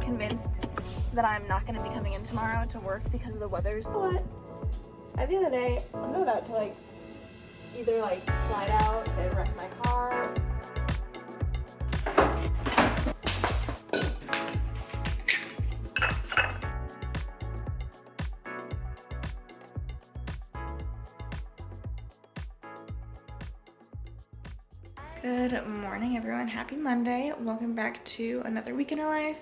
convinced that I'm not going to be coming in tomorrow to work because of the weather's. You know what? At the end of the day, I'm about to like either like slide out and wreck my car. Good morning, everyone. Happy Monday. Welcome back to another week in our life.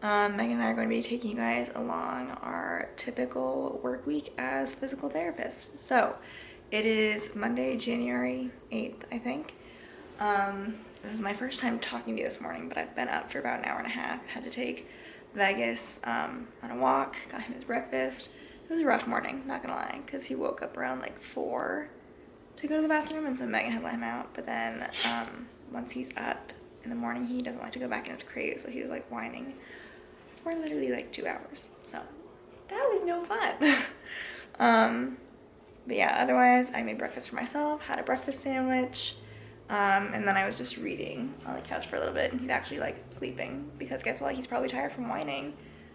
Megan and I are going to be taking you guys along our typical work week as physical therapists. So it is Monday, January 8th, I think. This is my first time talking to you this morning, but I've been up for about an hour and a half. Had to take Vegas on a walk, got him his breakfast. It was a rough morning, not gonna lie, because he woke up around like 4 to go to the bathroom, and so Megan had let him out. But then once he's up in the morning, he doesn't like to go back in his crate, so he was like whining for literally like 2 hours. So that was no fun. But yeah, otherwise I made breakfast for myself, had a breakfast sandwich, and then I was just reading on the couch for a little bit, and he's actually like sleeping because guess what? He's probably tired from whining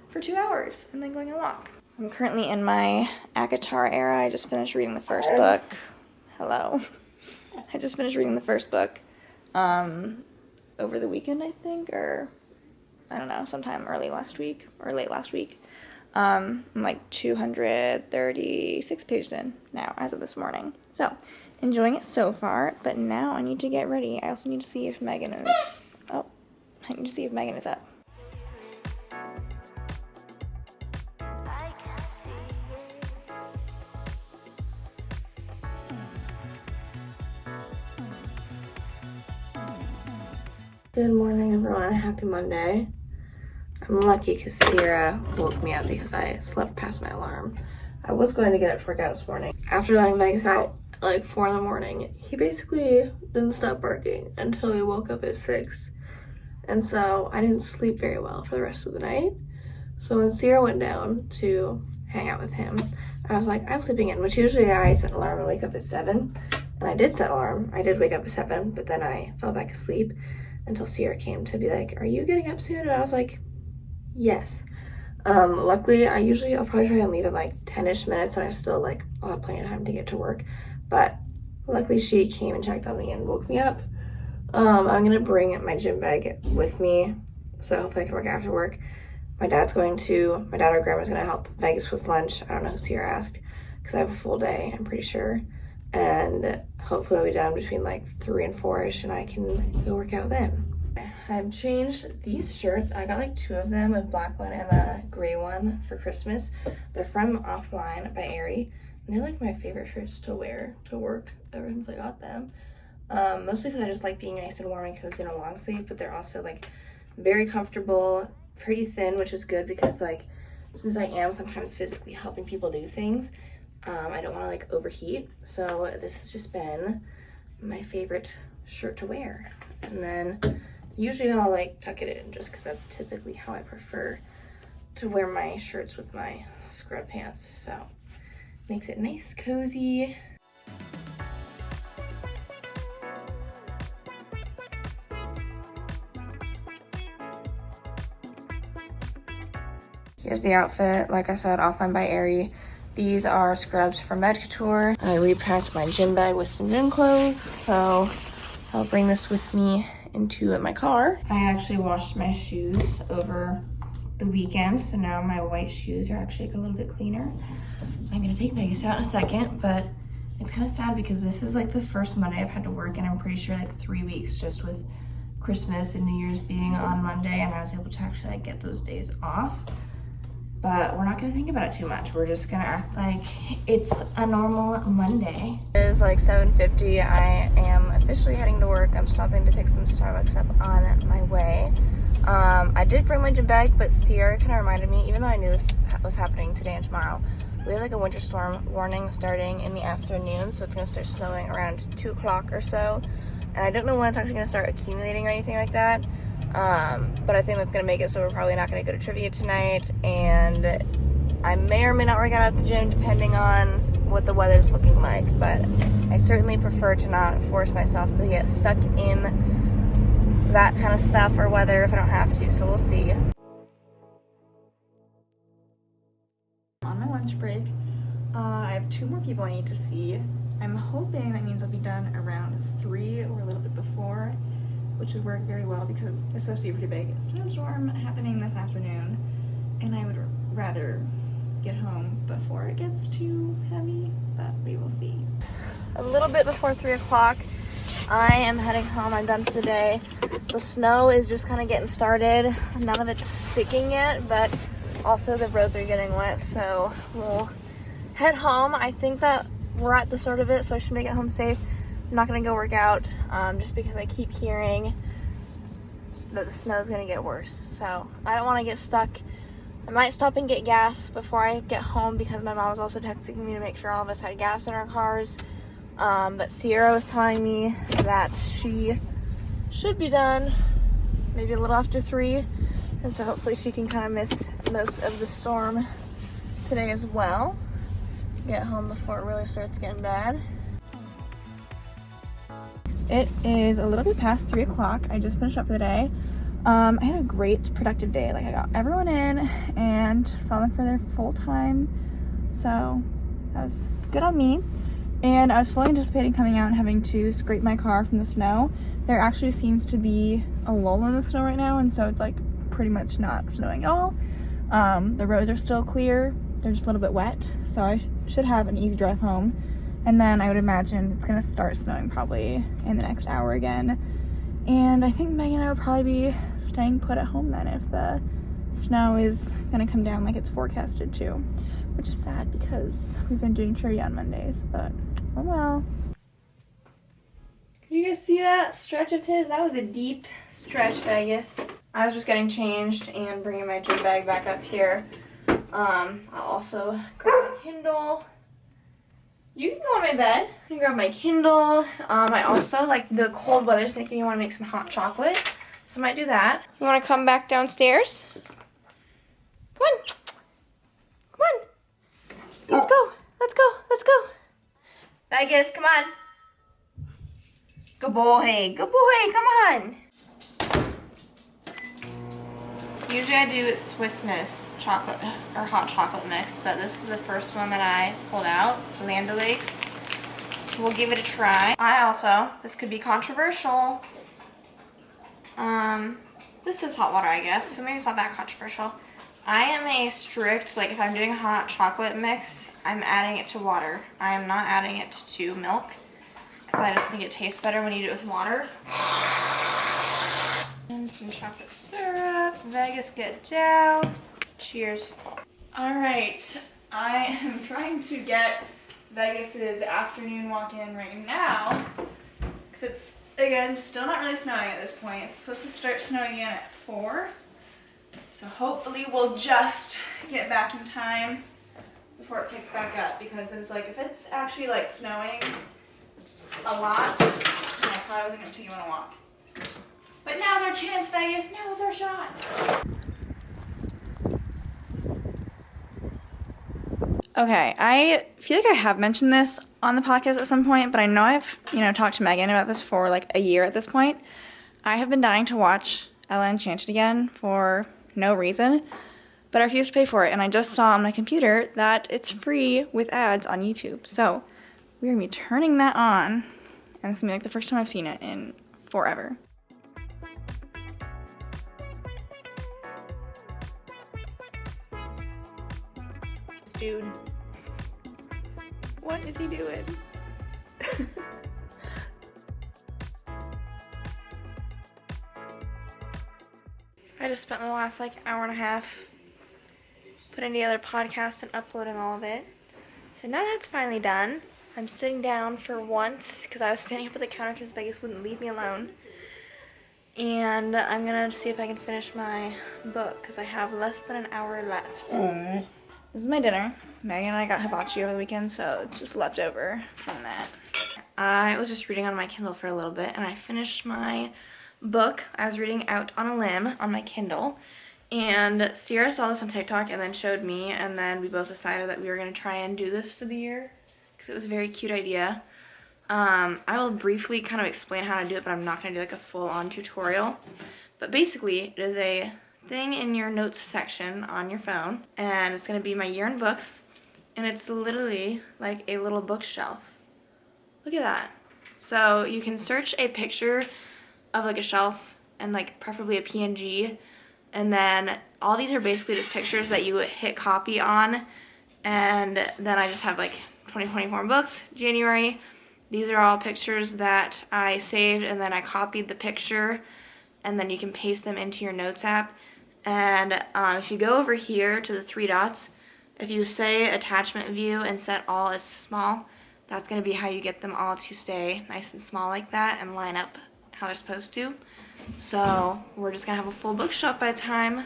for 2 hours and then going on a walk. I'm currently in my ACOTAR era. I just finished reading the first book. Hello. I just finished reading the first book over the weekend, I think, or I don't know, sometime early last week or late last week. I'm like 236 pages in now as of this morning. So, enjoying it so far, but now I need to get ready. I also need to see if Megan is, I need to see if Megan is up. Good morning, everyone. Happy Monday. I'm lucky because Sierra woke me up because I slept past my alarm. I was going to get up to work out this morning. After letting Vegas out at like 4 in the morning, he basically didn't stop barking until he woke up at 6. And so I didn't sleep very well for the rest of the night. So when Sierra went down to hang out with him, I was like, I'm sleeping in, which usually I set an alarm and wake up at 7. And I did set an alarm. I did wake up at 7, but then I fell back asleep until Sierra came to be like, are you getting up soon? And I was like, yes. Luckily, I'll probably try and leave at like 10-ish minutes, and I'll have plenty of time to get to work. But luckily she came and checked on me and woke me up. I'm gonna bring my gym bag with me, so hopefully I can work after work. My dad or grandma's gonna help Vegas with lunch. I don't know who Sierra asked, because I have a full day, I'm pretty sure. And hopefully I'll be done between like 3 and 4-ish, and I can go work out then. I've changed these shirts. I got like 2 of them, a black one and a gray one for Christmas. They're from Offline by Aerie, and they're like my favorite shirts to wear to work ever since I got them. Mostly because I just like being nice and warm and cozy in a long sleeve, but they're also like very comfortable, pretty thin, which is good because like since I am sometimes physically helping people do things, I don't want to like overheat. So this has just been my favorite shirt to wear. And then usually I'll like tuck it in just because that's typically how I prefer to wear my shirts with my scrub pants. So makes it nice, cozy. Here's the outfit. Like I said, Offline by Aerie. These are scrubs from Couture. I repacked my gym bag with some gym clothes, so I'll bring this with me into my car. I actually washed my shoes over the weekend, so now my white shoes are actually like a little bit cleaner. I'm gonna take Vegas out in a second, but it's kind of sad because this is like the first Monday I've had to work, and I'm pretty sure like 3 weeks just with Christmas and New Year's being on Monday, and I was able to actually like get those days off. But we're not gonna think about it too much. We're just gonna act like it's a normal Monday. It is like 7:50. I am officially heading to work. I'm stopping to pick some Starbucks up on my way. I did bring my gym bag, but Sierra kind of reminded me, even though I knew this was happening today and tomorrow, we have like a winter storm warning starting in the afternoon, so it's gonna start snowing around 2 o'clock or so. And I don't know when it's actually gonna start accumulating or anything like that. But I think that's gonna make it so we're probably not gonna go to trivia tonight, and I may or may not work out at the gym depending on what the weather's looking like, but I certainly prefer to not force myself to get stuck in that kind of stuff or weather if I don't have to, so we'll see. lunch break. I have 2 more people I need to see. I'm hoping that means I'll be done around 3 or a little bit before, which would work very well because there's supposed to be a pretty big snowstorm happening this afternoon, and I would rather get home before it gets too heavy, but we will see. A little bit before 3 o'clock, I am heading home. I'm done for the day. The snow is just kind of getting started. None of it's sticking yet, but also the roads are getting wet, so we'll head home. I think that we're at the start of it, so I should make it home safe. I'm not gonna go work out just because I keep hearing that the snow is gonna get worse, so I don't want to get stuck. I might stop and get gas before I get home because my mom was also texting me to make sure all of us had gas in our cars. But Sierra was telling me that she should be done maybe a little after 3, and so hopefully she can kind of miss most of the storm today as well. Get home before it really starts getting bad. It is a little bit past 3 o'clock. I just finished up for the day. I had a great productive day. Like, I got everyone in and saw them for their full time, so that was good on me. And I was fully anticipating coming out and having to scrape my car from the snow. There actually seems to be a lull in the snow right now, and so it's like pretty much not snowing at all. The roads are still clear. They're just a little bit wet, so I should have an easy drive home. And then I would imagine it's gonna start snowing probably in the next hour again. And I think Megan and I would probably be staying put at home then if the snow is gonna come down like it's forecasted to, which is sad because we've been doing trivia on Mondays, but oh well. Did you guys see that stretch of his? That was a deep stretch, Vegas. I was just getting changed and bringing my gym bag back up here. I'll also grab my Kindle. You can go on my bed. I can grab my Kindle. I also, like, the cold weather's making me want to make some hot chocolate, so I might do that. You want to come back downstairs? Come on. Come on. Let's go. Let's go. Let's go. Vegas, come on. Good boy. Good boy. Come on. Usually I do Swiss Miss chocolate or hot chocolate mix, but this was the first one that I pulled out, Land O'Lakes. We'll give it a try. This could be controversial. This is hot water, I guess, so maybe it's not that controversial. I am a strict, like, if I'm doing a hot chocolate mix, I'm adding it to water. I am not adding it to milk, because I just think it tastes better when you do it with water. And some chocolate syrup. Vegas, get down. Cheers. Alright, I am trying to get Vegas's afternoon walk in right now, because it's, again, still not really snowing at this point. It's supposed to start snowing again at 4, so hopefully we'll just get back in time before it picks back up, because it's like, if it's actually like snowing a lot, then I probably wasn't going to take you on a walk. But now's our chance, Vegas. Now's our shot. Okay, I feel like I have mentioned this on the podcast at some point, but I know I've, talked to Megan about this for like a year at this point. I have been dying to watch Ella Enchanted again for no reason, but I refuse to pay for it, and I just saw on my computer that it's free with ads on YouTube. So we're gonna be turning that on, and it's gonna be like the first time I've seen it in forever. Dude, what is he doing? I just spent the last like hour and a half putting together podcast and uploading all of it. So now that's finally done. I'm sitting down for once because I was standing up at the counter because Vegas wouldn't leave me alone. And I'm gonna see if I can finish my book because I have less than an hour left. This is my dinner. Megan and I got hibachi over the weekend, so it's just left over from that. I was just reading on my Kindle for a little bit, and I finished my book. I was reading Out on a Limb on my Kindle, and Sierra saw this on TikTok and then showed me, and then we both decided that we were going to try and do this for the year because it was a very cute idea. I will briefly kind of explain how to do it, but I'm not going to do like a full-on tutorial. But basically, it is a thing in your notes section on your phone, and it's going to be my year in books. and it's literally like a little bookshelf. Look at that. So you can search a picture of like a shelf and like preferably a PNG, and then all these are basically just pictures that you hit copy on, and then I just have like 2024 books, January. These are all pictures that I saved, and then I copied the picture, and then you can paste them into your notes app. And if you go over here to the three dots, if you say attachment view and set all as small, that's going to be how you get them all to stay nice and small like that and line up how they're supposed to. So we're just going to have a full bookshelf by the time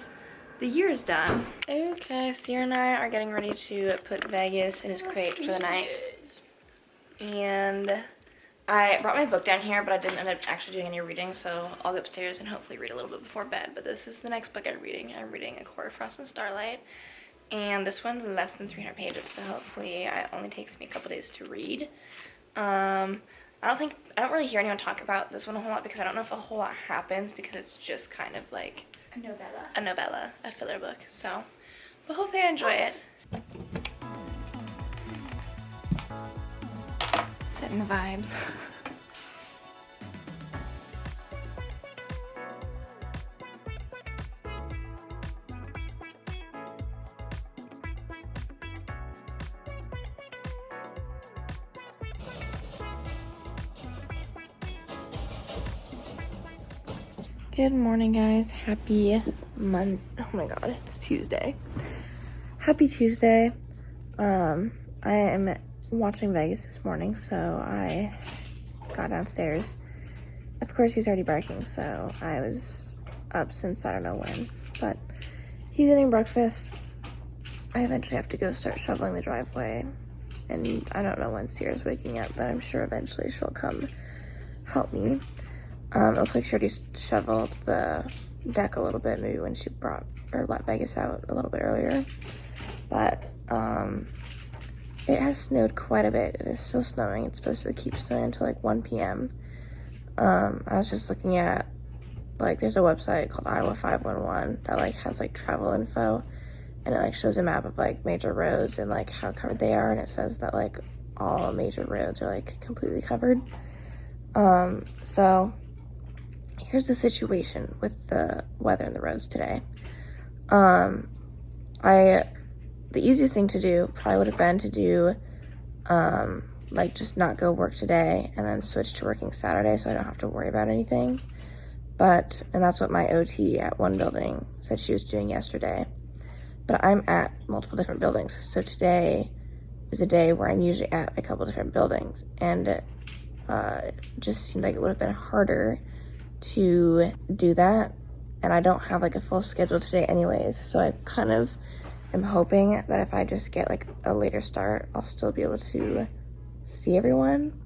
the year is done. Okay, Sierra and I are getting ready to put Vegas in his crate for the night. And I brought my book down here, but I didn't end up actually doing any reading, so I'll go upstairs and hopefully read a little bit before bed. But this is the next book I'm reading. I'm reading A Quarter Frost and Starlight, and this one's less than 300 pages, so hopefully it only takes me a couple days to read. I don't really hear anyone talk about this one a whole lot because I don't know if a whole lot happens because it's just kind of like a novella, a filler book. So, but hopefully I enjoy it. Setting the vibes. Good morning, guys. Happy Monday. Oh my god, it's Tuesday. Happy Tuesday. I am watching Vegas this morning, so I got downstairs. Of course, he's already barking, so I was up since I don't know when. But he's eating breakfast. I eventually have to go start shoveling the driveway. And I don't know when Sierra's waking up, but I'm sure eventually she'll come help me. It looks like she already shoveled the deck a little bit, maybe when she brought or let Vegas out a little bit earlier. But it has snowed quite a bit. It is still snowing. It's supposed to keep snowing until like 1 p.m. I was just looking at, like, there's a website called Iowa 511 that like has like travel info, and it like shows a map of like major roads and like how covered they are, and it says that like all major roads are like completely covered. So here's the situation with the weather and the roads today. The easiest thing to do probably would have been to do, like, just not go work today and then switch to working Saturday so I don't have to worry about anything. And that's what my OT at one building said she was doing yesterday. But I'm at multiple different buildings, so today is a day where I'm usually at a couple different buildings, and it just seemed like it would have been harder to do that, and I don't have like a full schedule today anyways, so I kind of am hoping that if I just get like a later start, I'll still be able to see everyone.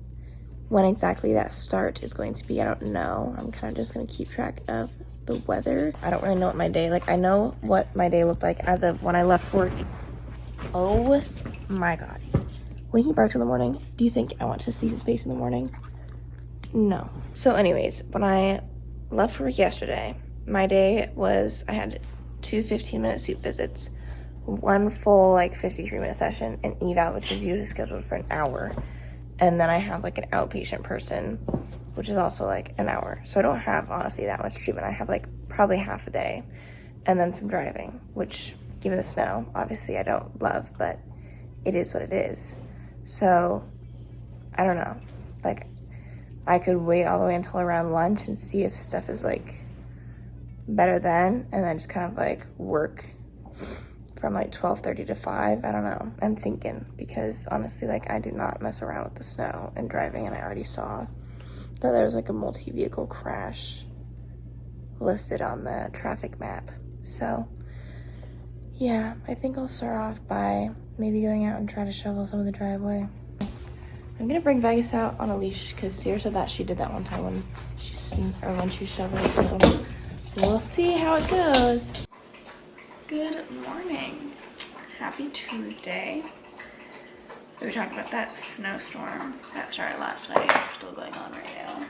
When exactly that start is going to be, I don't know. I'm kind of just going to keep track of the weather. I don't really know what my day, like, I know what my day looked like as of when I left work. Oh my god. When he barks in the morning, do you think I want to see his face in the morning? No. So anyways, when I left work yesterday, my day was, I had 2 15-minute soup visits, 1 full like 53-minute session, an eval, which is usually scheduled for an hour, and then I have like an outpatient person, which is also like an hour. So I don't have honestly that much treatment. I have like probably half a day, and then some driving, which given the snow, obviously I don't love, but it is what it is. So I don't know, like, I could wait all the way until around lunch and see if stuff is like better then, and then just kind of like work from like 12:30 to 5. I don't know. I'm thinking, because honestly, like, I do not mess around with the snow and driving, and I already saw that there was like a multi-vehicle crash listed on the traffic map. So yeah, I think I'll start off by maybe going out and try to shovel some of the driveway. I'm gonna bring Vegas out on a leash because Sierra said that she did that one time when she shoveled, so we'll see how it goes. Good morning. Happy Tuesday. So we talked about that snowstorm that started last night. It's still going on right now.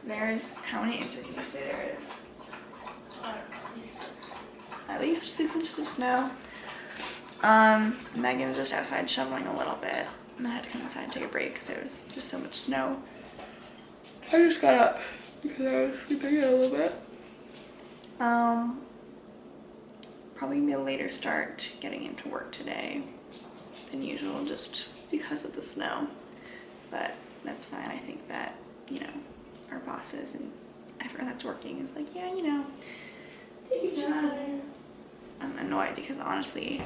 There's, how many inches did you say there is? I don't know, at least 6 inches of snow. Megan was just outside shoveling a little bit, and I had to come inside and take a break because there was just so much snow. I just got up because I was sleeping a little bit. Probably gonna be a later start getting into work today than usual just because of the snow. But that's fine. I think that, you know, our bosses and everyone that's working is like, yeah, you know, take your time. I'm annoyed because honestly,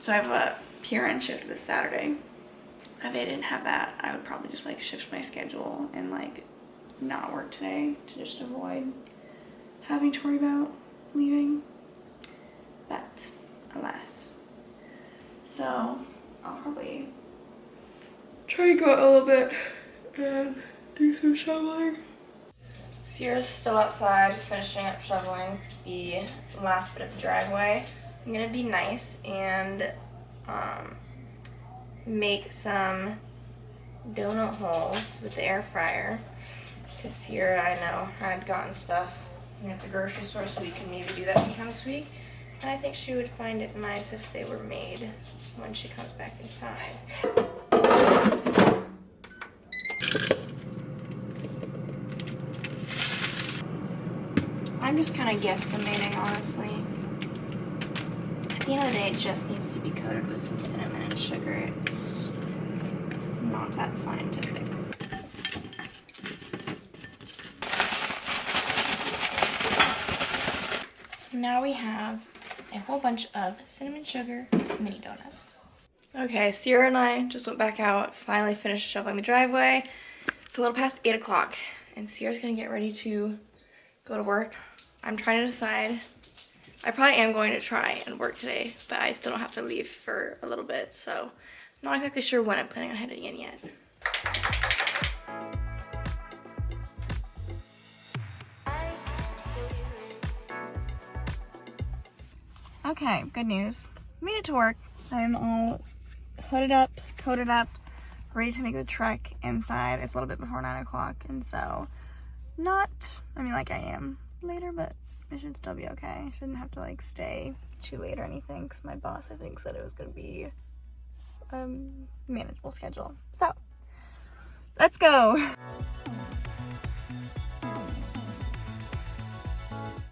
so I have a PRN shift this Saturday. If I didn't have that, I would probably just like shift my schedule and like not work today to just avoid having to worry about leaving. But alas. So I'll probably try to go out a little bit and do some shoveling. Sierra's still outside finishing up shoveling the last bit of the driveway. I'm gonna be nice and make some donut holes with the air fryer. Because Sierra, I know, had gotten stuff at the grocery store, so we could maybe do that sometime this week. And I think she would find it nice if they were made when she comes back inside. I'm just kind of guesstimating, honestly. At the end of the day, it just needs to be coated with some cinnamon and sugar. It's not that scientific. Now we have a whole bunch of cinnamon sugar mini donuts. Okay, Sierra and I just went back out, finally finished shoveling the driveway. It's a little past 8 o'clock, and Sierra's gonna get ready to go to work. I'm trying to decide. I probably am going to try and work today, but I still don't have to leave for a little bit, so I'm not exactly sure when I'm planning on heading in yet. Okay, good news. Made it to work. I'm all hooded up, coated up, ready to make the trek inside. It's a little bit before 9 o'clock, and so I am later, but it should still be okay. I shouldn't have to like stay too late or anything because my boss, I think, said it was going to be a manageable schedule. So, let's go.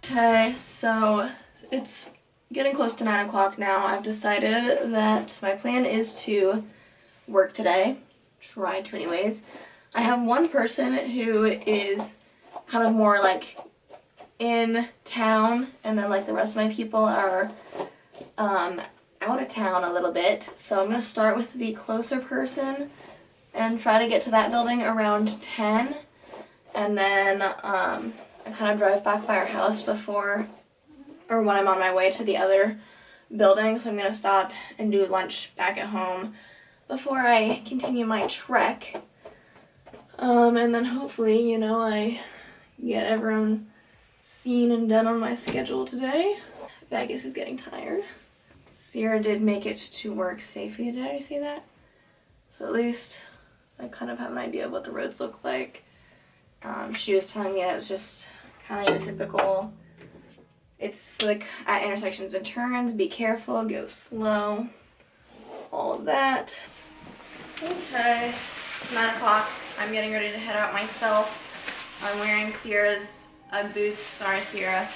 Okay, so it's getting close to 9 o'clock now. I've decided that my plan is to work today. Try to anyways. I have one person who is kind of more like in town, and then like the rest of my people are out of town a little bit. So I'm going to start with the closer person and try to get to that building around 10. And then I kind of drive back by our house before or when I'm on my way to the other building, so I'm going to stop and do lunch back at home before I continue my trek. And then hopefully, you know, I get everyone seen and done on my schedule today. Vegas is getting tired. Sierra did make it to work safely. Did I say that? So at least I kind of have an idea of what the roads look like. She was telling me that it was just kind of typical. It's like at intersections and turns, be careful, go slow, all of that. Okay, it's 9 o'clock. I'm getting ready to head out myself. I'm wearing Sierra's boots, sorry Sierra,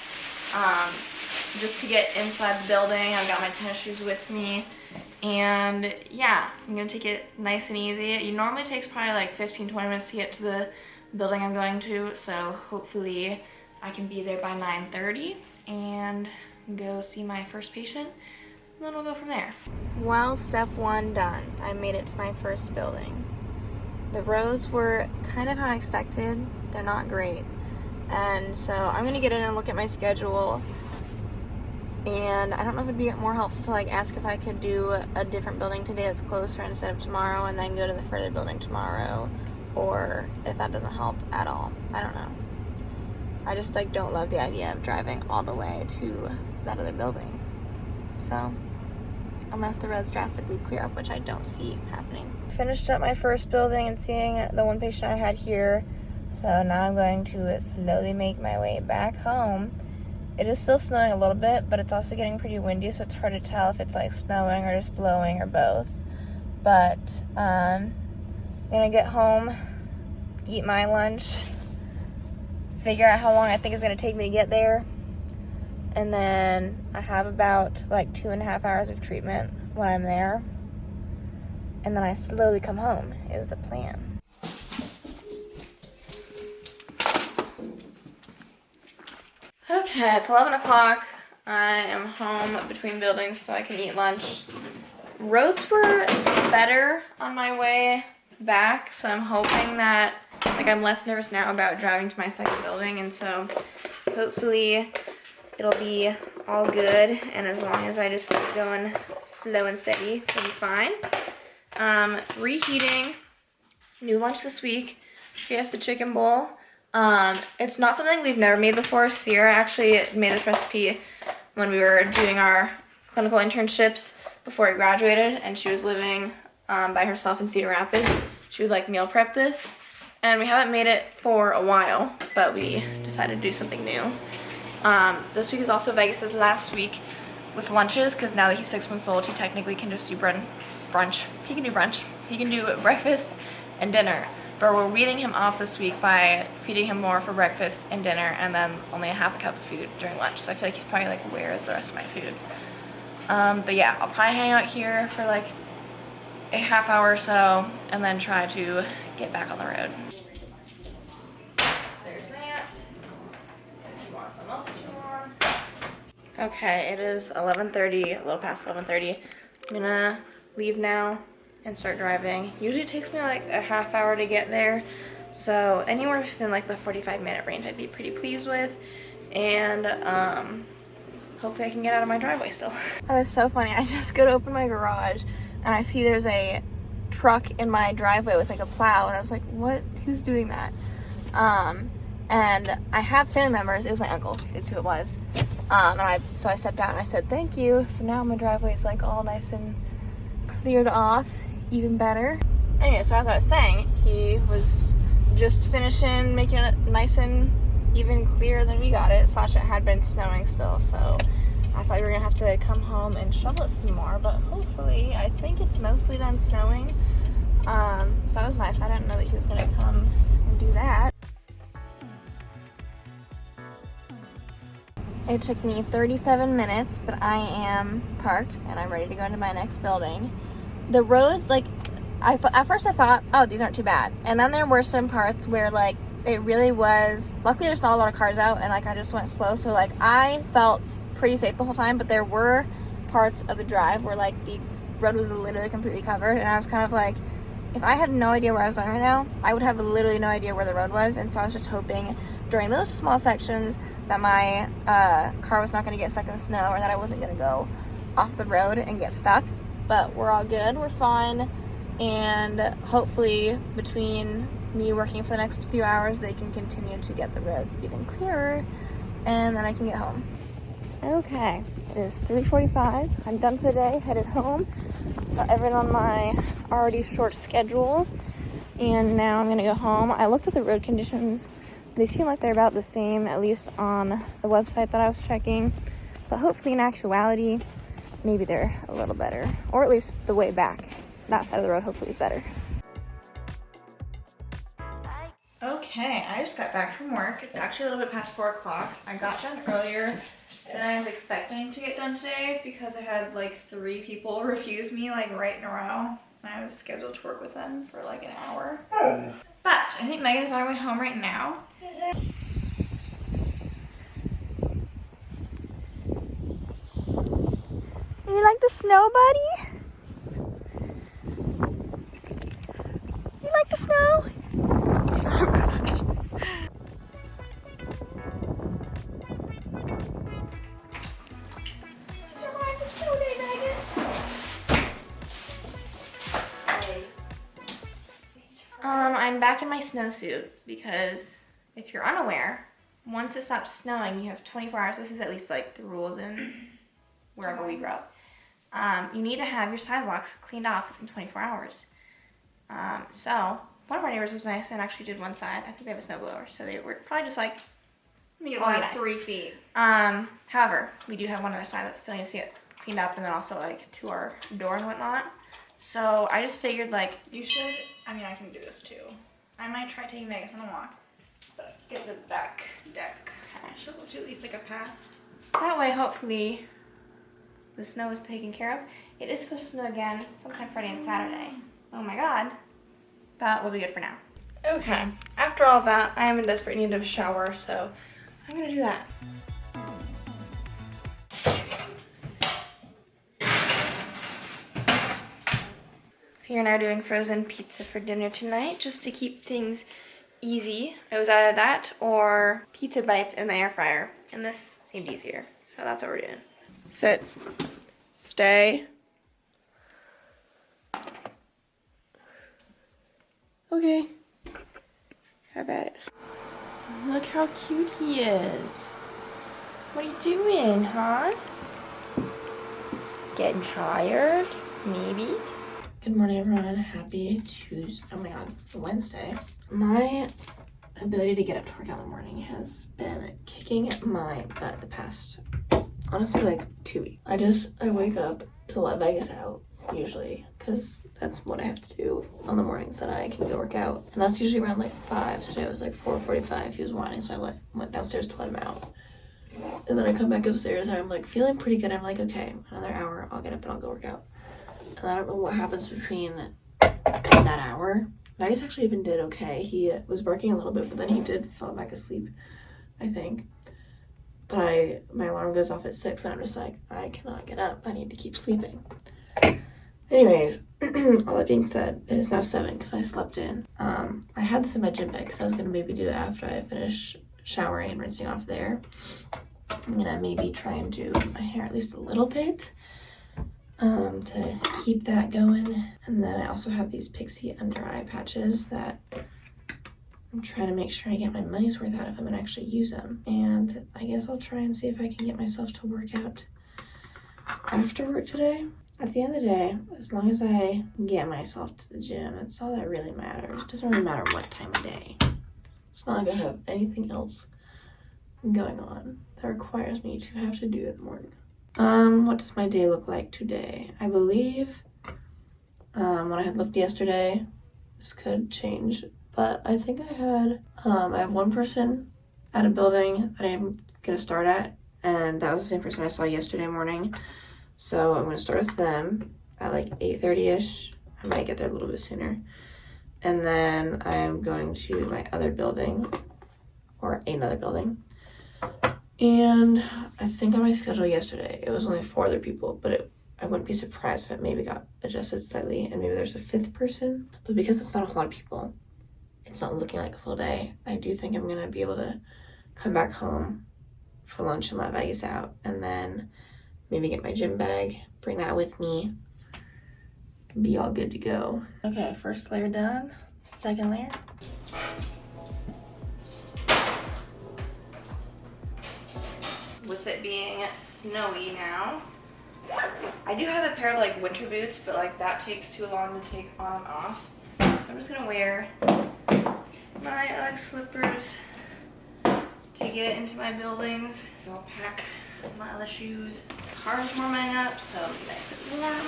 just to get inside the building. I've got my tennis shoes with me. And yeah, I'm gonna take it nice and easy. It normally takes probably like 15-20 minutes to get to the building I'm going to, so hopefully I can be there by 9:30 and go see my first patient, and then we'll go from there. Well, step one done. I made it to my first building. The roads were kind of how I expected. They're not great. And so I'm gonna get in and look at my schedule, and I don't know if it'd be more helpful to like ask if I could do a different building today that's closer instead of tomorrow and then go to the further building tomorrow, or if that doesn't help at all. I don't know. I just like don't love the idea of driving all the way to that other building. So, unless the roads drastically clear up, which I don't see happening. Finished up my first building and seeing the one patient I had here. So now I'm going to slowly make my way back home It is still snowing a little bit, but it's also getting pretty windy, so it's hard to tell if it's like snowing or just blowing or both. But I'm gonna get home, eat my lunch, figure out how long I think it's gonna take me to get there, and then I have about like 2.5 hours of treatment when I'm there, and then I slowly come home is the plan. Okay, it's 11 o'clock. I am home between buildings so I can eat lunch. Roads were better on my way back, so I'm hoping that, like, I'm less nervous now about driving to my second building, and so hopefully it'll be all good, and as long as I just keep going slow and steady, it'll be fine. Reheating, new lunch this week, Fiesta chicken bowl. It's not something we've never made before. Sierra actually made this recipe when we were doing our clinical internships before I graduated, and she was living by herself in Cedar Rapids. She would like meal prep this, and we haven't made it for a while, but we decided to do something new. This week is also Vegas's last week with lunches, because now that he's 6 months old, he technically can just do brunch. He can do brunch. He can do breakfast and dinner. But we're weaning him off this week by feeding him more for breakfast and dinner, and then only a half a cup of food during lunch. So I feel like he's probably like, where is the rest of my food? But yeah, I'll probably hang out here for like a half hour or so, and then try to get back on the road. There's that. If you want something else to chew on. Okay, it is 11:30, a little past 11:30. I'm gonna leave now and start driving. Usually it takes me like a half hour to get there, so anywhere within like the 45-minute range I'd be pretty pleased with, and hopefully I can get out of my driveway still. That is so funny. I just go to open my garage and I see there's a truck in my driveway with like a plow, and I was like, what? Who's doing that? And I have family members. It was my uncle, it's who it was. So I stepped out and I said thank you. So now my driveway is like all nice and cleared off, even better. Anyway, so as I was saying, he was just finishing making it nice and even clearer than we got it. Slash, it had been snowing still, so I thought we were gonna have to come home and shovel it some more, but hopefully, I think it's mostly done snowing. So that was nice. I didn't know that he was gonna come and do that. It took me 37 minutes, but I am parked and I'm ready to go into my next building. The roads, like, at first I thought, oh, these aren't too bad. And then there were some parts where, like, it really was, luckily there's not a lot of cars out, and, like, I just went slow. So, like, I felt pretty safe the whole time, but there were parts of the drive where, like, the road was literally completely covered. And I was kind of like, if I had no idea where I was going right now, I would have literally no idea where the road was. And so I was just hoping during those small sections that my car was not going to get stuck in the snow, or that I wasn't going to go off the road and get stuck. But we're all good, we're fine, and hopefully between me working for the next few hours, they can continue to get the roads even clearer, and then I can get home. Okay, it is 3:45. I'm done for the day, headed home. So everyone on my already short schedule, and now I'm going to go home. I looked at the road conditions. They seem like they're about the same, at least on the website that I was checking. But hopefully in actuality, maybe they're a little better. Or at least the way back. That side of the road hopefully is better. Okay, I just got back from work. It's actually a little bit past 4 o'clock. I got done earlier than I was expecting to get done today because I had like 3 people refuse me like right in a row. I was scheduled to work with them for like an hour. But I think Megan's on her way home right now. You like the snow, buddy? You like the snow? Oh gosh. Survive the snow day, Megan. I'm back in my snowsuit because if you're unaware, once it stops snowing, you have 24 hours. This is at least like the rules in wherever we grew up. You need to have your sidewalks cleaned off within 24 hours. So one of our neighbors was nice and actually did one side. I think they have a snowblower, so they were probably just like, Let me get the last 3 feet. However, we do have one other side that still needs to get cleaned up, and then also like to our door and whatnot. So I just figured like you should, I mean I can do this too. I might try taking Vegas on a walk, but get the back deck. I should do at least like a path. That way hopefully the snow is taken care of. It is supposed to snow again sometime Friday and Saturday. Oh my god. That will be good for now. Okay, after all that, I am in desperate need of a shower, so I'm gonna do that. So you're now doing frozen pizza for dinner tonight, just to keep things easy. It was either that or pizza bites in the air fryer, and this seemed easier, so that's what we're doing. Sit. Stay. Okay. How about it? Look how cute he is. What are you doing, huh? Getting tired? Maybe? Good morning, everyone. Happy Tuesday. Oh my god, Wednesday. My ability to get up to work out in the morning has been kicking my butt the past, honestly, like 2 weeks. I wake up to let Vegas out, usually, because that's what I have to do on the mornings that I can go work out. And that's usually around like 5. Today it was like 4:45. He was whining, so I went downstairs to let him out. And then I come back upstairs and I'm like feeling pretty good. I'm like, okay, another hour, I'll get up and I'll go work out. And I don't know what happens between that hour. Vegas actually even did okay. He was barking a little bit, but then he did fall back asleep, I think. But my alarm goes off at 6 and I'm just like, I cannot get up. I need to keep sleeping. Anyways, all that being said, it is now 7 because I slept in. I had this in my gym bag, so I was gonna maybe do it after I finish showering and rinsing off there. I'm gonna maybe try and do my hair at least a little bit to keep that going. And then I also have these Pixie under eye patches that I'm trying to make sure I get my money's worth out of them and actually use them. And I guess I'll try and see if I can get myself to work out after work today. At the end of the day, as long as I get myself to the gym, that's all that really matters. It doesn't really matter what time of day. It's not like I have anything else going on that requires me to have to do it in the morning. What does my day look like today? I believe when I had looked yesterday, this could change, but I think I have one person at a building that I'm gonna start at, and that was the same person I saw yesterday morning. So I'm gonna start with them at like 8:30ish. I might get there a little bit sooner. And then I'm going to my other building, or another building. And I think on my schedule yesterday, it was only 4 other people, but I wouldn't be surprised if it maybe got adjusted slightly and maybe there's a 5th person. But because it's not a whole lot of people, it's not looking like a full day. I do think I'm gonna be able to come back home for lunch and let Vegas out, and then maybe get my gym bag, bring that with me, and be all good to go. Okay, first layer done, second layer. With it being snowy now, I do have a pair of like winter boots, but like that takes too long to take on and off. So I'm just gonna wear my Ugg slippers to get into my buildings. I'll pack my other shoes. Car's warming up, so it'll be nice and warm.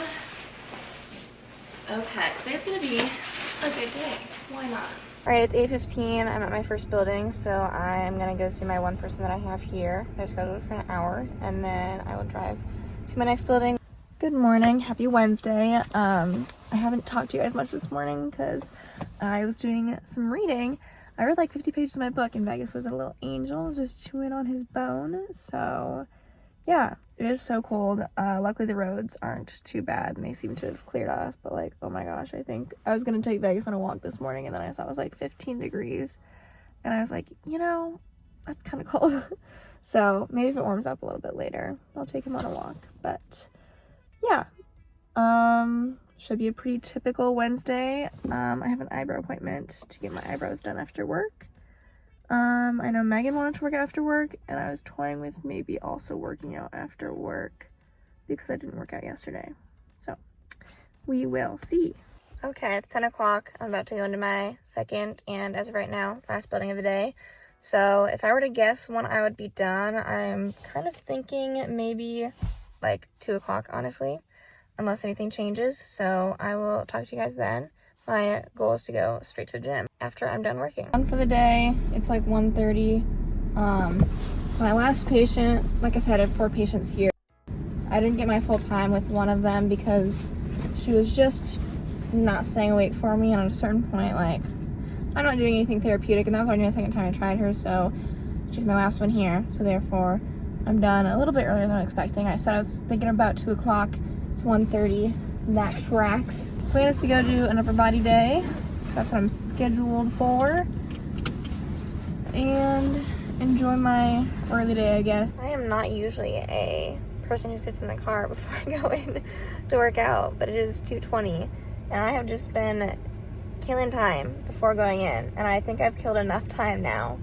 Okay, today's gonna be a good day. Why not? Alright, it's 8:15. I'm at my first building, so I'm gonna go see my one person that I have here. They're scheduled for an hour, and then I will drive to my next building. Good morning, happy Wednesday. I haven't talked to you guys much this morning because I was doing some reading. I read like 50 pages of my book, and Vegas was a little angel just chewing on his bone. So yeah, it is so cold. Luckily the roads aren't too bad and they seem to have cleared off, but like, oh my gosh, I think I was gonna take Vegas on a walk this morning and then I saw it was like 15 degrees and I was like, you know, that's kind of cold. So maybe if it warms up a little bit later, I'll take him on a walk. But yeah, should be a pretty typical Wednesday. I have an eyebrow appointment to get my eyebrows done after work. I know Megan wanted to work out after work, and I was toying with maybe also working out after work because I didn't work out yesterday. So we will see. Okay, it's 10 o'clock. I'm about to go into my second and, as of right now, last building of the day. So if I were to guess when I would be done, I'm kind of thinking maybe like 2 o'clock, honestly, unless anything changes. So I will talk to you guys then. My goal is to go straight to the gym after I'm done working. Done for the day. It's like 1:30. My last patient, like I said, I have 4 patients here. I didn't get my full time with one of them because she was just not staying awake for me, and at a certain point, like, I'm not doing anything therapeutic, and that was already the second time I tried her, so she's my last one here, so therefore I'm done a little bit earlier than I was expecting. I said I was thinking about 2 o'clock. It's 1:30. That tracks. Plan is to go do an upper body day. That's what I'm scheduled for. And enjoy my early day, I guess. I am not usually a person who sits in the car before I go in to work out, but it is 2:20, and I have just been killing time before going in, and I think I've killed enough time now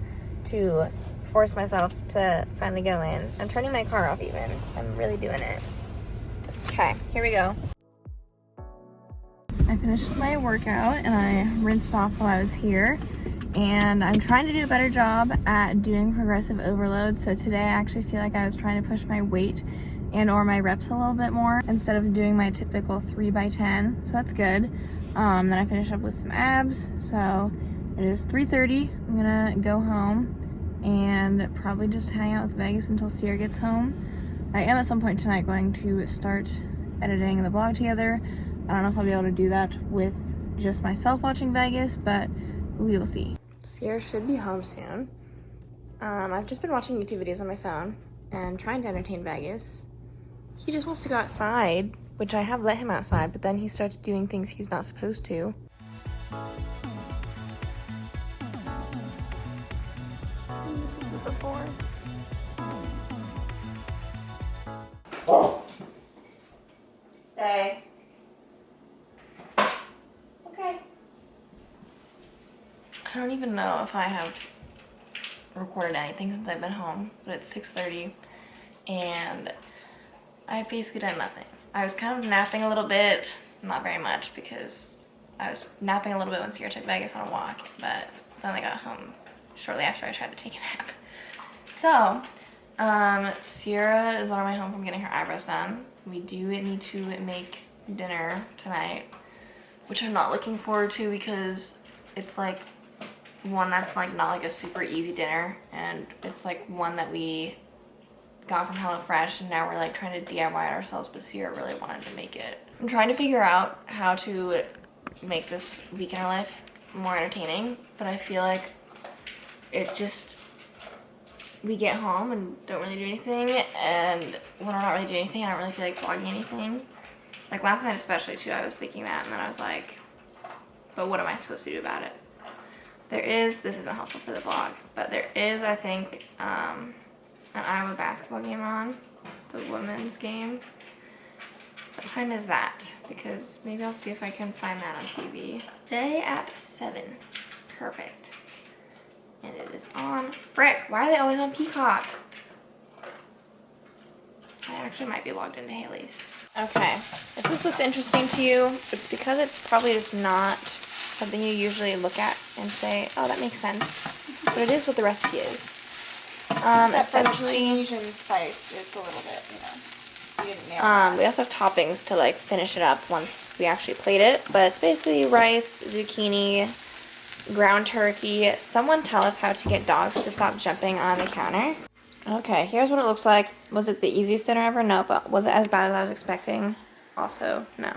to force myself to finally go in. I'm turning my car off even. I'm really doing it. Okay, here we go. I finished my workout and I rinsed off while I was here, and I'm trying to do a better job at doing progressive overload. So today I actually feel like I was trying to push my weight and or my reps a little bit more instead of doing my typical 3x10, so that's good. Then I finished up with some abs, so it is 3:30. I'm gonna go home and probably just hang out with Vegas until Sierra gets home. I am at some point tonight going to start editing the vlog together. I don't know if I'll be able to do that with just myself watching Vegas, but we will see. Sierra should be home soon. I've just been watching YouTube videos on my phone and trying to entertain Vegas. He just wants to go outside, which I have let him outside, but then he starts doing things he's not supposed to. And this is the before. Stay. Okay. I don't even know if I have recorded anything since I've been home, but it's 6:30 and I've basically done nothing. I was kind of napping a little bit, not very much because I was napping a little bit when Sierra took Vegas on a walk, but then I got home shortly after I tried to take a nap. So, Sierra is on her way home from getting her eyebrows done. We do need to make dinner tonight, which I'm not looking forward to because it's like one that's like not like a super easy dinner, and it's like one that we got from HelloFresh, and now we're like trying to DIY it ourselves, but Sierra really wanted to make it. I'm trying to figure out how to make this week in our life more entertaining, but I feel like it just, we get home and don't really do anything, and when we're not really doing anything, I don't really feel like vlogging anything. Like last night especially too, I was thinking that, and then I was like, but what am I supposed to do about it? There is, this isn't helpful for the vlog, but there is, I think, an Iowa basketball game on, the women's game. What time is that? Because maybe I'll see if I can find that on TV. Today at 7. Perfect. And it is on. Frick, why are they always on Peacock? I actually might be logged into Haley's. Okay, if this looks interesting to you, it's because it's probably just not something you usually look at and say, oh, that makes sense. But it is what the recipe is. Essentially, Asian spice is a little bit, you know. You didn't nail that. we also have toppings to like finish it up once we actually plate it, but it's basically rice, zucchini, ground turkey. Someone tell us how to get dogs to stop jumping on the counter. Okay, here's what it looks like. Was it the easiest dinner ever? No, but was it as bad as I was expecting? Also, no.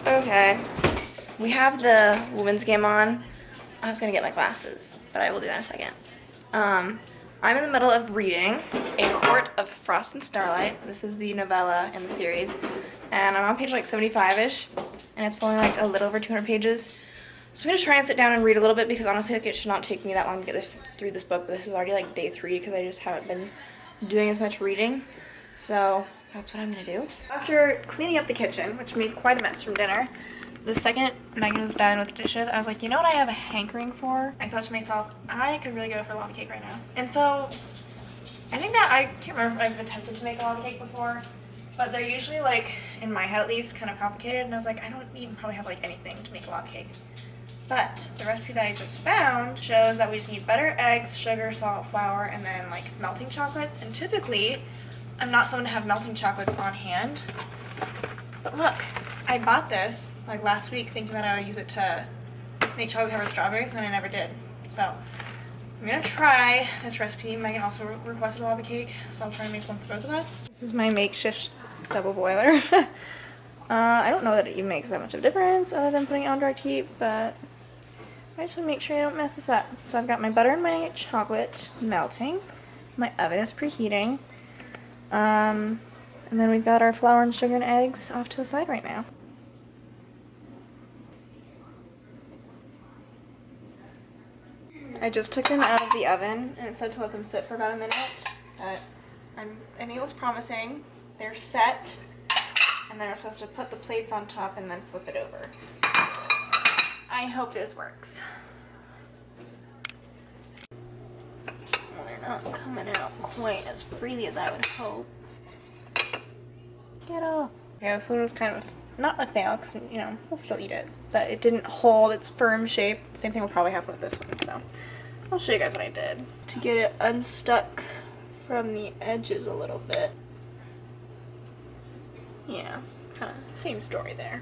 Okay, we have the women's game on. I was gonna get my glasses, but I will do that in a second. I'm in the middle of reading A Court of Frost and Starlight. This is the novella in the series, and I'm on page like 75-ish, and it's only like a little over 200 pages. So I'm gonna try and sit down and read a little bit because honestly, like, it should not take me that long to get through this book. But this is already like day 3 because I just haven't been doing as much reading. So that's what I'm gonna do. After cleaning up the kitchen, which made quite a mess from dinner, the second Megan was done with dishes, I was like, you know what I have a hankering for? I thought to myself, I could really go for a lava cake right now. And so I think that, I can't remember if I've been tempted to make a lava cake before, but they're usually like, in my head at least, kind of complicated, and I was like, I don't even probably have like anything to make a lava cake. But the recipe that I just found shows that we just need butter, eggs, sugar, salt, flour, and then like melting chocolates. And typically, I'm not someone to have melting chocolates on hand. But look, I bought this like last week thinking that I would use it to make chocolate covered strawberries, and then I never did. So I'm gonna try this recipe. Megan also requested a lava cake, so I'll try and make one for both of us. This is my makeshift double boiler. I don't know that it even makes that much of a difference other than putting it on direct heat, but I just want to make sure I don't mess this up. So I've got my butter and my chocolate melting. My oven is preheating. And then we've got our flour and sugar and eggs off to the side right now. I just took them out of the oven and it said to let them sit for about a minute. But I mean, it was promising. They're set. And then we're supposed to put the plates on top and then flip it over. I hope this works. Well, they're not coming out quite as freely as I would hope. Get off. Yeah, so it was kind of not a fail because, you know, we'll still eat it. But it didn't hold its firm shape. Same thing will probably happen with this one, so I'll show you guys what I did to get it unstuck from the edges a little bit. Yeah, kind of same story there.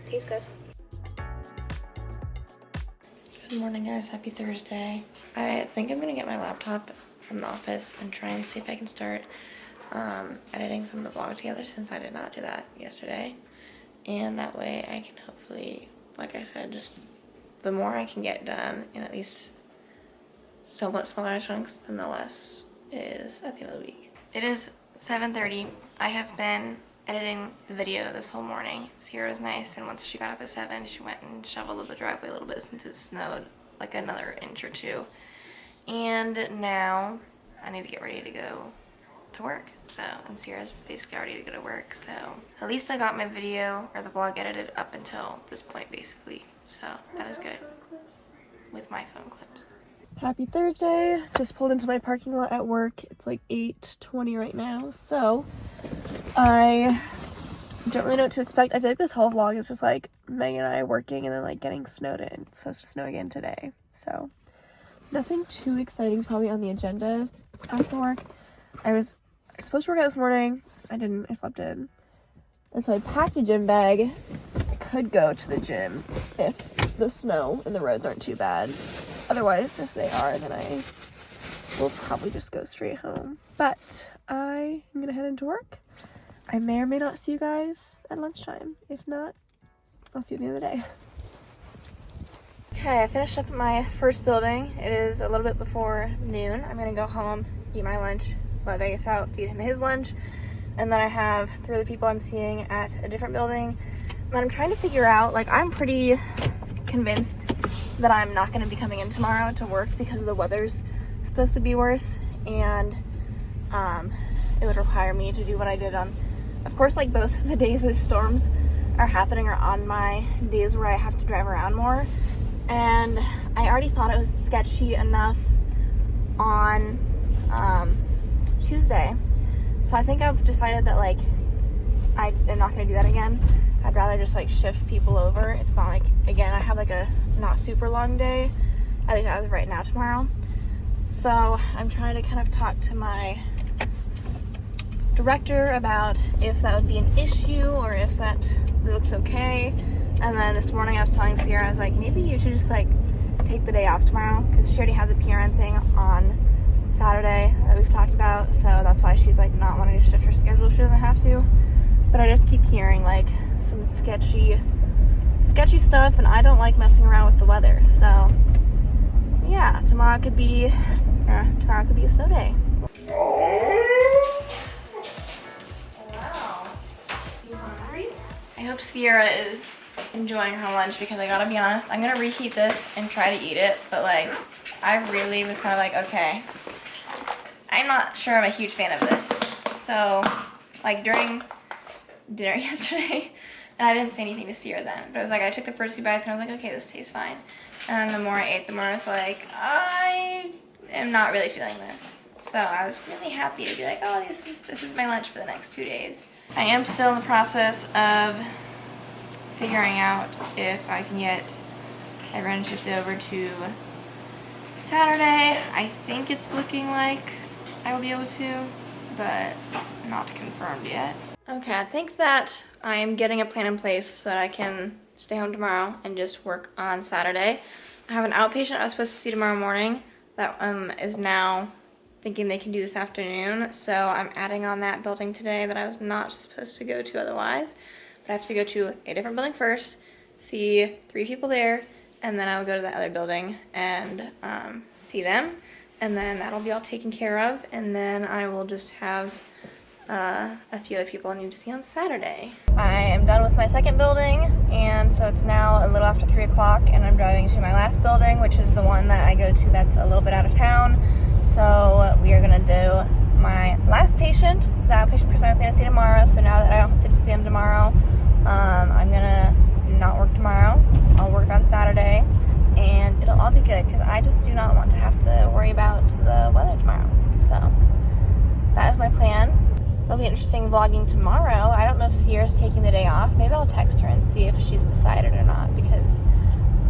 Tastes good. Good morning, guys. Happy Thursday. I think I'm gonna get my laptop from the office and try and see if I can start editing some of the vlog together, since I did not do that yesterday. And that way I can hopefully, like I said, just the more I can get done in at least somewhat smaller chunks, then the less is at the end of the week. It is 7:30. I have been editing the video this whole morning. Sierra was nice, and once she got up at 7, she went and shoveled the driveway a little bit since it snowed like another inch or two. And now I need to get ready to go to work. So, and Sierra's basically already to go to work. So at least I got my video or the vlog edited up until this point, basically. So that is good with my phone clips. Happy Thursday. Just pulled into my parking lot at work. It's like 8:20 right now. So I don't really know what to expect. I feel like this whole vlog is just like Megan and I working and then like getting snowed in. It's supposed to snow again today. So nothing too exciting probably on the agenda after work. I was supposed to work out this morning. I didn't. I slept in. And so I packed a gym bag. I could go to the gym if the snow and the roads aren't too bad. Otherwise, if they are, then I will probably just go straight home. But I am going to head into work. I may or may not see you guys at lunchtime. If not, I'll see you at the end of the day. Okay, I finished up at my first building. It is a little bit before noon. I'm going to go home, eat my lunch, let Vegas out, feed him his lunch. And then I have 3 other people I'm seeing at a different building. And I'm trying to figure out, like, I'm pretty convinced that I'm not going to be coming in tomorrow to work because the weather's supposed to be worse. And it would require me to do what I did on, of course, like both the days the storms are happening are on my days where I have to drive around more. And I already thought it was sketchy enough on Tuesday. So I think I've decided that, like, I am not going to do that again. I'd rather just, like, shift people over. It's not like, again, I have, like, a not super long day, at least as of right now tomorrow. So I'm trying to kind of talk to my director about if that would be an issue or if that looks okay. And then this morning I was telling Sierra, I was like, maybe you should just, like, take the day off tomorrow, because she already has a PRN thing on Saturday that we've talked about, so that's why she's like not wanting to shift her schedule if she doesn't have to. But I just keep hearing like some sketchy stuff, and I don't like messing around with the weather. So yeah, tomorrow could be a snow day. Wow. You hungry? I hope Sierra is enjoying her lunch, because I gotta be honest, I'm gonna reheat this and try to eat it, but like I really was kind of like, okay, I'm not sure I'm a huge fan of this. So, like, during dinner yesterday, and I didn't say anything to Sierra then, but I was like, I took the first 2 bites and I was like, okay, this tastes fine. And then the more I ate, the more I was like, I am not really feeling this. So I was really happy to be like, oh, this is my lunch for the next 2 days. I am still in the process of figuring out if I can get my run shifted over to Saturday. I think it's looking like I will be able to, but not confirmed yet. Okay, I think that I am getting a plan in place so that I can stay home tomorrow and just work on Saturday. I have an outpatient I was supposed to see tomorrow morning that is now thinking they can do this afternoon, so I'm adding on that building today that I was not supposed to go to otherwise. But I have to go to a different building first, see 3 people there, and then I'll go to the other building and see them, and then that'll be all taken care of, and then I will just have a few other people I need to see on Saturday. I am done with my second building, and so it's now a little after 3 o'clock, and I'm driving to my last building, which is the one that I go to that's a little bit out of town. So we are gonna do my last patient, the outpatient person I was gonna see tomorrow. So now that I don't have to see him tomorrow, I'm gonna not work tomorrow. I'll work on Saturday, and it'll all be good because I just do not want to have to worry about the weather tomorrow. So that is my plan. It'll be interesting vlogging tomorrow. I don't know if Sierra's taking the day off. Maybe I'll text her and see if she's decided or not, because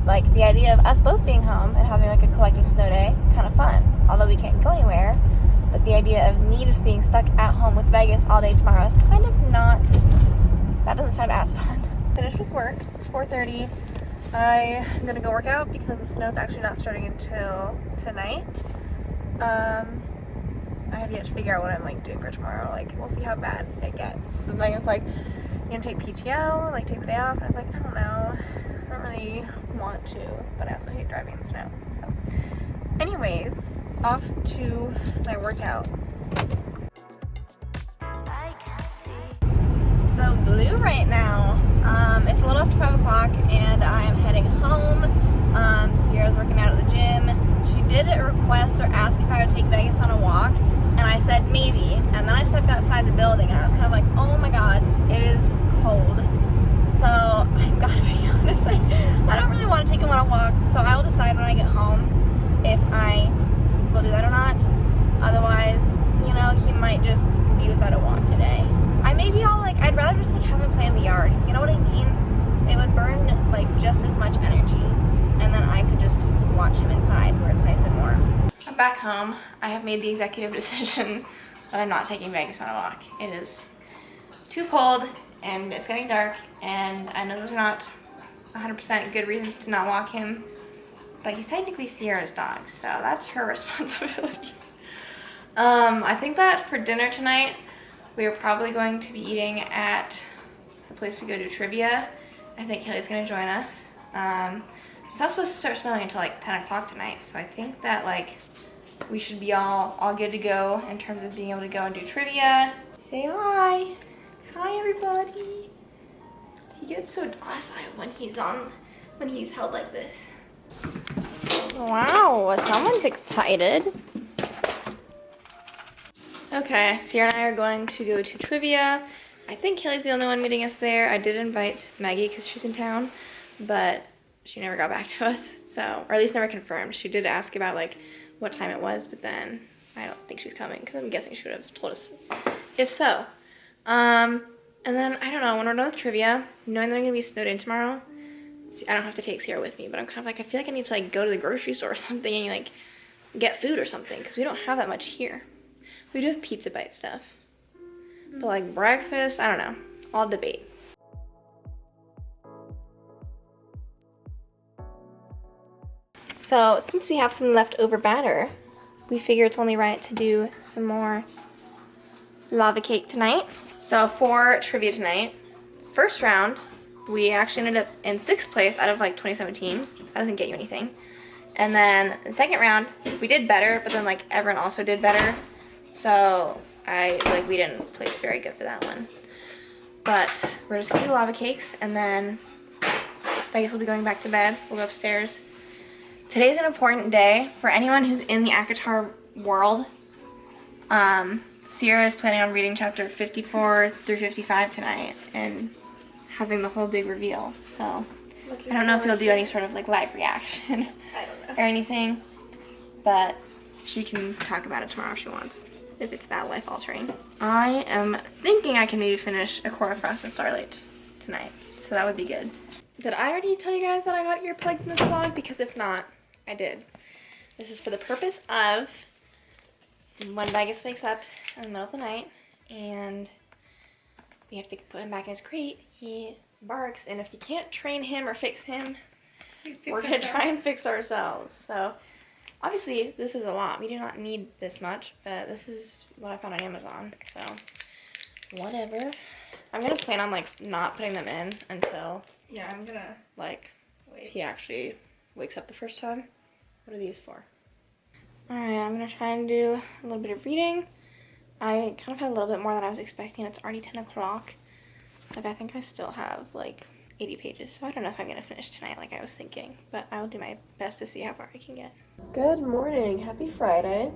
like the idea of us both being home and having like a collective snow day, kind of fun. Although we can't go anywhere, but the idea of me just being stuck at home with Vegas all day tomorrow is kind of not, that doesn't sound as fun. Finished with work, it's 4:30. I'm gonna go work out because the snow's actually not starting until tonight. I have yet to figure out what I'm like doing for tomorrow. Like, we'll see how bad it gets. But Megan's like, you gonna take PTO, like take the day off? And I was like, I don't know. I don't really want to, but I also hate driving in the snow. So anyways, off to my workout. It's so blue right now. It's a little after 5 o'clock and I am heading home. Sierra's working out at the gym. She did request or ask if I would take Vegas on a walk, and I said maybe, and then I stepped outside the building and I was kind of like, oh my god, it is cold. So I gotta be honest, I don't really want to take him on a walk, so I will decide when I get home if I will do that or not. Otherwise, you know, he might just be without a walk today. I'd rather just like have him play in the yard, you know what I mean? It would burn like just as much energy, and then I could just watch him inside where it's nice and warm. I'm back home. I have made the executive decision that I'm not taking Vegas on a walk. It is too cold and it's getting dark, and I know those are not 100% good reasons to not walk him, but he's technically Sierra's dog, so that's her responsibility. I think that for dinner tonight, we are probably going to be eating at the place we go to trivia. I think Kelly's gonna join us. It's not supposed to start snowing until like 10 o'clock tonight, so I think that like we should be all good to go in terms of being able to go and do trivia. Say hi. Hi everybody. He gets so docile when he's held like this. Wow, someone's excited. Okay, Sierra and I are going to go to trivia. I think Kelly's the only one meeting us there. I did invite Maggie because she's in town, but she never got back to us, so, or at least never confirmed. She did ask about like what time it was, but then I don't think she's coming because I'm guessing she would have told us if so. And then, I don't know, when we're done with trivia, knowing that I'm going to be snowed in tomorrow, see, I don't have to take Sierra with me, but I'm kind of like, I feel like I need to like go to the grocery store or something and like get food or something, because we don't have that much here. We do have Pizza Bite stuff, but like breakfast, I don't know, I'll debate. So since we have some leftover batter, we figure it's only right to do some more lava cake tonight. So for trivia tonight, first round, we actually ended up in 6th place out of like 27 teams. That doesn't get you anything. And then the second round, we did better, but then like everyone also did better. So we didn't place very good for that one. But we're just gonna do lava cakes, and then I guess we'll be going back to bed. We'll go upstairs. Today's an important day for anyone who's in the ACOTAR world. Sierra is planning on reading chapter 54 through 55 tonight and having the whole big reveal. So I don't know if he'll do any sort of like live reaction or anything, but she can talk about it tomorrow if she wants, if it's that life-altering. I am thinking I can maybe finish A Court of Frost and Starlight tonight, so that would be good. Did I already tell you guys that I got earplugs in this vlog? Because if not, I did. This is for the purpose of when Vegas wakes up in the middle of the night and we have to put him back in his crate, he barks, and if you can't train him or fix him, we're gonna try and fix ourselves. So obviously this is a lot. We do not need this much, but this is what I found on Amazon, so whatever. I'm gonna plan on like not putting them in until I'm gonna like he actually wakes up the first time. What are these for? Alright, I'm gonna try and do a little bit of reading. I kind of had a little bit more than I was expecting. It's already 10 o'clock. Like, I think I still have like 80 pages, so I don't know if I'm gonna finish tonight like I was thinking, but I will do my best to see how far I can get. Good morning, happy Friday.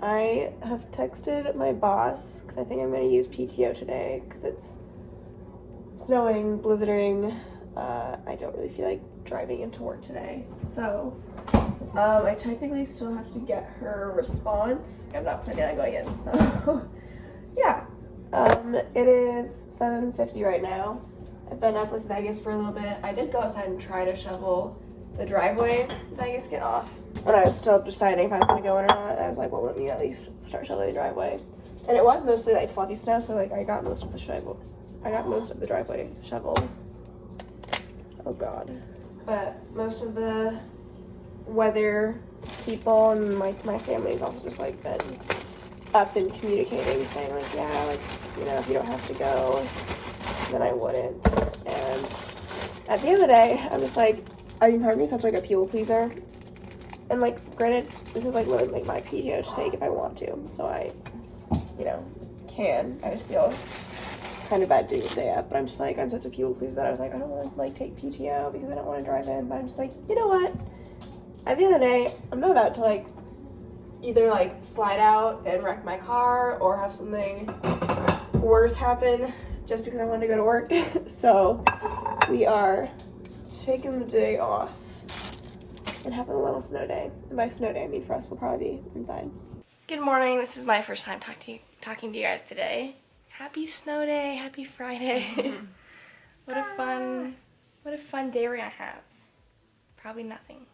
I have texted my boss because I think I'm gonna use PTO today because it's snowing, blizzarding. I don't really feel like driving into work today, so I technically still have to get her response. I'm not planning on going in, so yeah. It is 7:50 right now. I've been up with Vegas for a little bit. I did go outside and try to shovel the driveway. Vegas, get off. And I was still deciding if I was gonna go in or not. I was like, well, let me at least start shoveling the driveway. And it was mostly like fluffy snow, so like I got most of the shovel. I got most of the driveway shoveled. Oh God. But most of the weather people and like my family's also just like been up and communicating, saying like, yeah, like, you know, if you don't have to go, then I wouldn't. And at the end of the day, I'm just like, I mean, part of me is such like a people pleaser. And like, granted, this is like literally like my PTO to take if I want to. So I, you know, can. I just feel kind of bad doing the day up, but I'm just like, I'm such a people pleaser that I was like, I don't want to like take PTO because I don't want to drive in, but I'm just like, you know what? At the end of the day, I'm not about to like either like slide out and wreck my car or have something worse happen just because I wanted to go to work. So we are taking the day off and having a little snow day. And by snow day, I mean for us, we'll probably be inside. Good morning. This is my first time talking to you guys today. Happy snow day. Happy Friday. What a fun day we're gonna have. Probably nothing.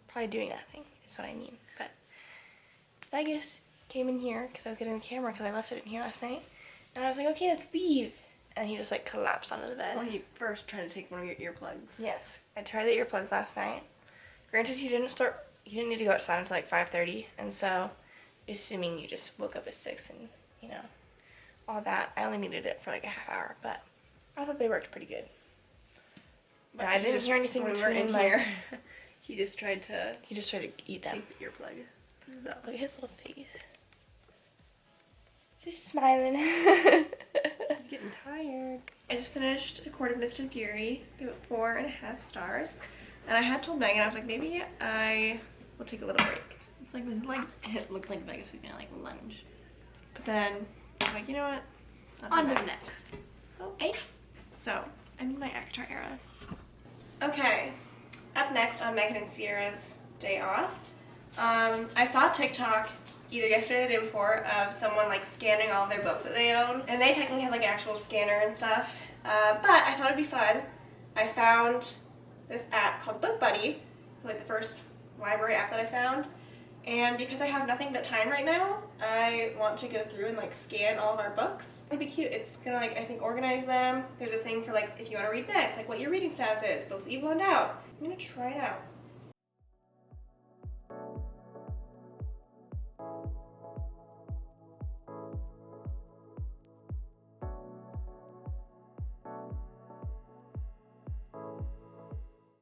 Probably doing nothing is what I mean. But Vegas came in here because I was getting the camera because I left it in here last night. And I was like, okay, let's leave. And he just like collapsed onto the bed. Well, he first tried to take one of your earplugs. Yes, I tried the earplugs last night. Granted, he didn't need to go outside until like 5:30, and so assuming you just woke up at 6 and, you know, all that, I only needed it for like a half hour, but I thought they worked pretty good. But I didn't hear anything when we between were in here. He just tried to eat them. take the earplug. So, look at his little face. Just smiling. He's getting tired. I just finished A Court of Mist and Fury. Gave it 4.5 stars. And I had told Megan, I was like, maybe I will take a little break. It's like it looked like Vegas was gonna like lunge. But then I was like, you know what? On to the next. Oh, hey. So I'm in my Avatar era. Okay. Up next on Megan and Sierra's day off. I saw a TikTok either yesterday or the day before of someone like scanning all of their books that they own. And they technically have like an actual scanner and stuff. But I thought it'd be fun. I found this app called Book Buddy, like the first library app that I found. And because I have nothing but time right now, I want to go through and like scan all of our books. It'd be cute. It's gonna like, I think, organize them. There's a thing for like if you want to read next, like what your reading status is, books that you've loaned out. I'm gonna try it out.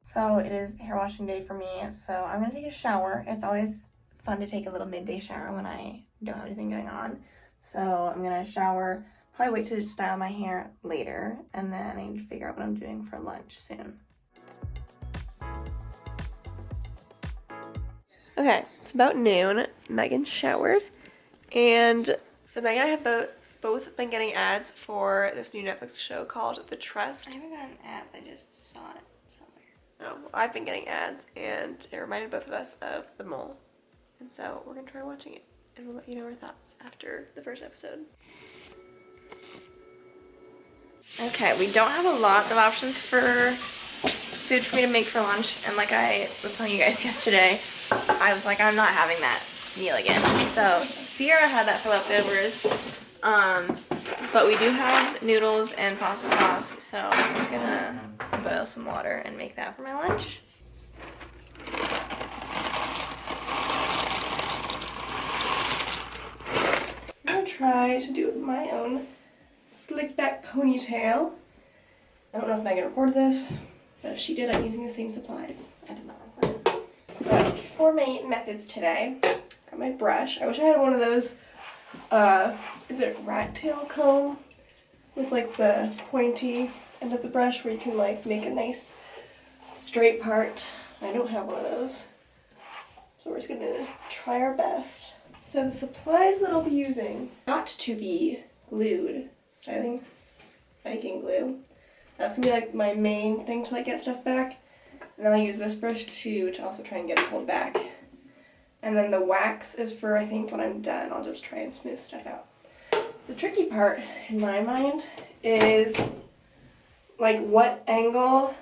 So it is hair washing day for me, so I'm gonna take a shower. It's always fun to take a little midday shower when I don't have anything going on. So I'm gonna shower, probably wait to style my hair later, and then I need to figure out what I'm doing for lunch soon. Okay, it's about noon. Megan showered, and so Megan and I have both been getting ads for this new Netflix show called The Trust. I haven't gotten ads, I just saw it somewhere. Oh, well, I've been getting ads, and it reminded both of us of The Mole. And so we're gonna try watching it, and we'll let you know our thoughts after the first episode. Okay, we don't have a lot of options for food for me to make for lunch, and like I was telling you guys yesterday, I was like, I'm not having that meal again. So Sierra had that for leftovers, but we do have noodles and pasta sauce, so I'm just gonna boil some water and make that for my lunch. I'm gonna try to do my own slick back ponytail. I don't know if Megan recorded this, but if she did, I'm using the same supplies. I did not record it. So for my methods today, got my brush. I wish I had one of those, is it rat tail comb? With like the pointy end of the brush where you can like make a nice straight part. I don't have one of those. So we're just gonna try our best. So the supplies that I'll be using, got to be glued, styling spiking glue. That's gonna be like my main thing to like get stuff back. And then I'll use this brush too to also try and get it pulled back. And then the wax is for, I think, when I'm done, I'll just try and smooth stuff out. The tricky part, in my mind, is like what angle.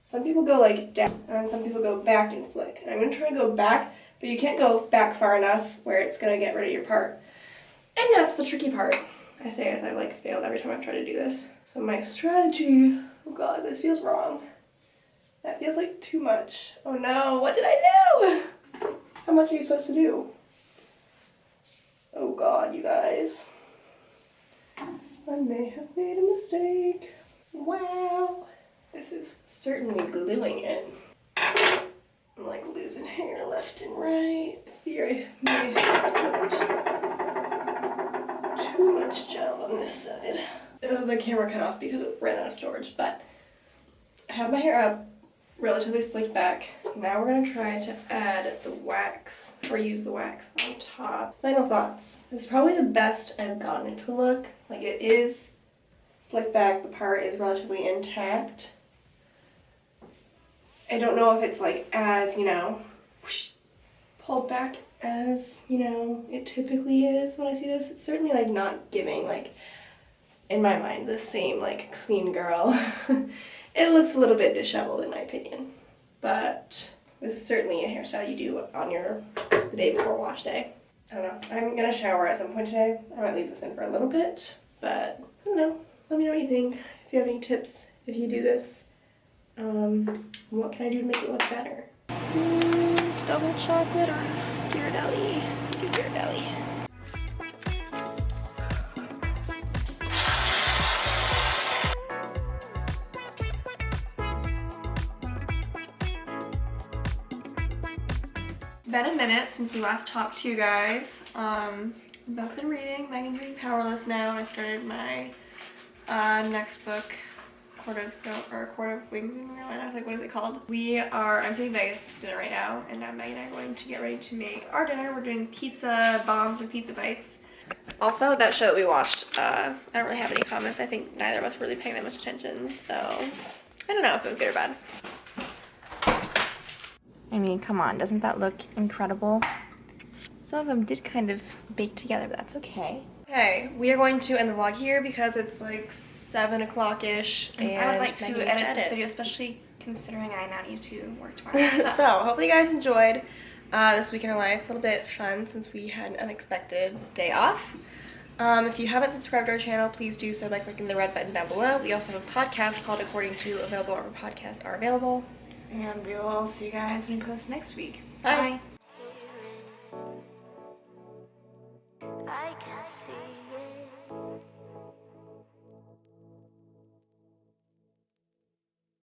Some people go like down, and some people go back and slick. And I'm gonna try to go back, but you can't go back far enough where it's gonna get rid of your part. And that's the tricky part. I say as I've like failed every time I've tried to do this. So my strategy, oh god, this feels wrong. That feels like too much. Oh no, what did I do? How much are you supposed to do? Oh god, you guys. I may have made a mistake. Wow. This is certainly gluing it. I'm like losing hair left and right. I fear I may have put too much gel on this side. Oh, the camera cut off because it ran out of storage, but I have my hair up, relatively slicked back. Now we're gonna try to add the wax, or use the wax on top. Final thoughts. This is probably the best I've gotten it to look. Like it is slicked back, the part is relatively intact. I don't know if it's like as, you know, whoosh, pulled back as, you know, it typically is when I see this. It's certainly like not giving, like, in my mind, the same like clean girl. It looks a little bit disheveled in my opinion, but this is certainly a hairstyle you do on the day before wash day. I don't know, I'm gonna shower at some point today. I might leave this in for a little bit, but I don't know. Let me know what you think, if you have any tips, if you do this. What can I do to make it look better? Double chocolate or Ghirardelli? Do Ghirardelli. Been a minute since we last talked to you guys. We've both been reading. Megan's reading Powerless now, and I started my next book, Court of Wings and Ruin. I was like, what is it called? I'm doing Vegas dinner right now, and now Megan and I are going to get ready to make our dinner. We're doing pizza bombs or pizza bites. Also, that show that we watched, I don't really have any comments. I think neither of us were really paying that much attention, so I don't know if it was good or bad. I mean, come on, doesn't that look incredible? Some of them did kind of bake together, but that's okay. Okay, we are going to end the vlog here because it's like 7 o'clock-ish, and I would like to Megan edit this video, especially considering I now need to work tomorrow. So hopefully you guys enjoyed this week in our life. A little bit fun since we had an unexpected day off. If you haven't subscribed to our channel, please do so by clicking the red button down below. We also have a podcast called According to Available, or podcasts are available. And we will see you guys when we post next week. Bye. Bye.